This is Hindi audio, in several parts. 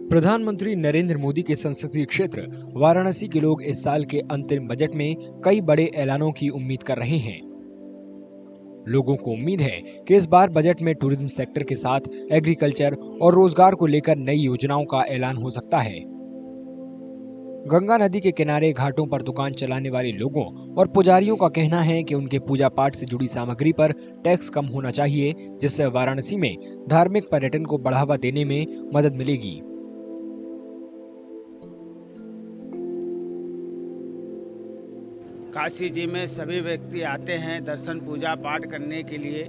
प्रधानमंत्री नरेंद्र मोदी के संसदीय क्षेत्र वाराणसी के लोग इस साल के अंतरिम बजट में कई बड़े ऐलानों की उम्मीद कर रहे हैं। लोगों को उम्मीद है कि इस बार बजट में टूरिज्म सेक्टर के साथ एग्रीकल्चर और रोजगार को लेकर नई योजनाओं का ऐलान हो सकता है। गंगा नदी के किनारे घाटों पर दुकान चलाने वाले लोगों और पुजारियों का कहना है कि उनके पूजा पाठ से जुड़ी सामग्री पर टैक्स कम होना चाहिए, जिससे वाराणसी में धार्मिक पर्यटन को बढ़ावा देने में मदद मिलेगी। काशी जी में सभी व्यक्ति आते हैं दर्शन पूजा पाठ करने के लिए,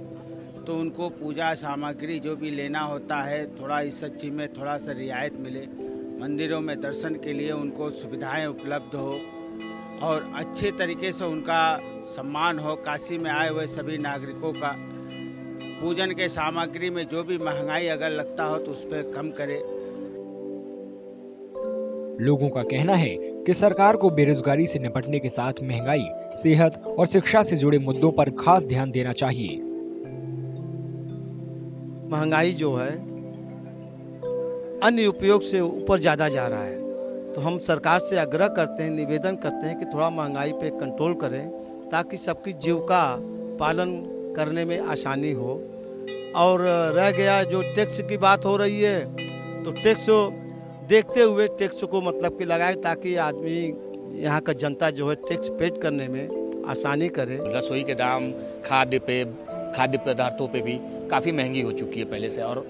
तो उनको पूजा सामग्री जो भी लेना होता है थोड़ा इस चीज़ में थोड़ा सा रियायत मिले, मंदिरों में दर्शन के लिए उनको सुविधाएं उपलब्ध हो और अच्छे तरीके से उनका सम्मान हो। काशी में आए हुए सभी नागरिकों का पूजन के सामग्री में जो भी महंगाई अगर लगता हो तो उस पर कम करे। लोगों का कहना है कि सरकार को बेरोजगारी से निपटने के साथ महंगाई, सेहत और शिक्षा से जुड़े मुद्दों पर खास ध्यान देना चाहिए। महंगाई जो है अन्य उपयोग से ऊपर ज़्यादा जा रहा है, तो हम सरकार से आग्रह करते हैं, निवेदन करते हैं कि थोड़ा महंगाई पे कंट्रोल करें ताकि सबकी जीविका पालन करने में आसानी हो। और रह गया जो टैक्स की बात हो रही है, तो टैक्स देखते हुए टैक्स को मतलब कि लगाए ताकि आदमी यहाँ का जनता जो है टैक्स पेड करने में आसानी करे। रसोई के दाम, खाद्य पदार्थों पे भी काफ़ी महंगी हो चुकी है पहले से, और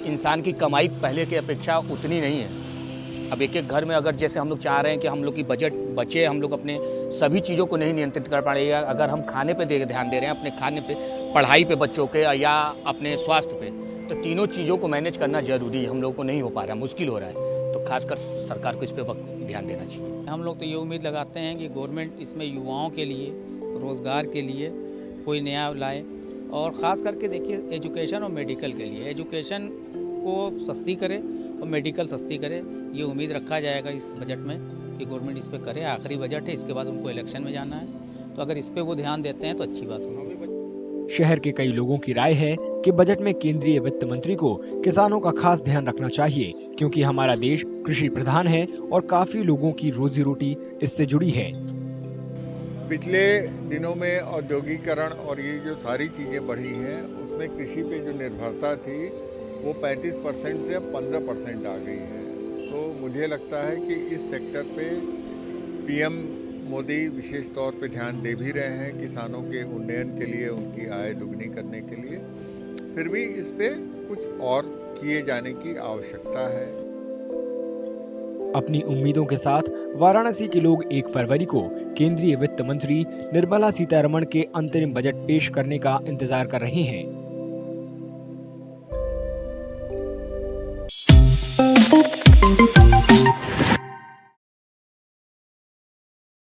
इंसान की कमाई पहले की अपेक्षा उतनी नहीं है। अब एक एक घर में अगर जैसे हम लोग चाह रहे हैं कि हम लोग की बजट बचे, हम लोग अपने सभी चीज़ों को नहीं नियंत्रित कर पा रहे हैं। अगर हम खाने पे ध्यान दे रहे हैं, अपने खाने पे, पढ़ाई पे बच्चों के या अपने स्वास्थ्य पे, तो तीनों चीज़ों को मैनेज करना जरूरी है। हम लोग को नहीं हो पा रहा, मुश्किल हो रहा है, तो खासकर सरकार को इस पर ध्यान देना चाहिए। हम लोग तो ये उम्मीद लगाते हैं कि गवर्नमेंट इसमें युवाओं के लिए, रोज़गार के लिए कोई नया लाए, और ख़ास करके देखिए एजुकेशन और मेडिकल के लिए, एजुकेशन को सस्ती करे और मेडिकल सस्ती करे। ये उम्मीद रखा जाएगा इस बजट में कि गवर्नमेंट इस पर करे। आखिरी बजट है, इसके बाद उनको इलेक्शन में जाना है, तो अगर इस पर वो ध्यान देते हैं तो अच्छी बात होगी। शहर के कई लोगों की राय है कि बजट में केंद्रीय वित्त मंत्री को किसानों का खास ध्यान रखना चाहिए, क्योंकि हमारा देश कृषि प्रधान है और काफी लोगों की रोजी रोटी इससे जुड़ी है। पिछले दिनों में औद्योगिकरण और ये जो सारी चीज़ें बढ़ी हैं, उसमें कृषि पे जो निर्भरता थी वो 35% से 15% आ गई है। तो मुझे लगता है कि इस सेक्टर पे पीएम मोदी विशेष तौर पे ध्यान दे भी रहे हैं किसानों के उन्नयन के लिए, उनकी आय दुगनी करने के लिए। फिर भी इस पे कुछ और किए जाने की आवश्यकता है। अपनी उम्मीदों के साथ वाराणसी के लोग 1 फरवरी को केंद्रीय वित्त मंत्री निर्मला सीतारमण के अंतरिम बजट पेश करने का इंतजार कर रहे हैं।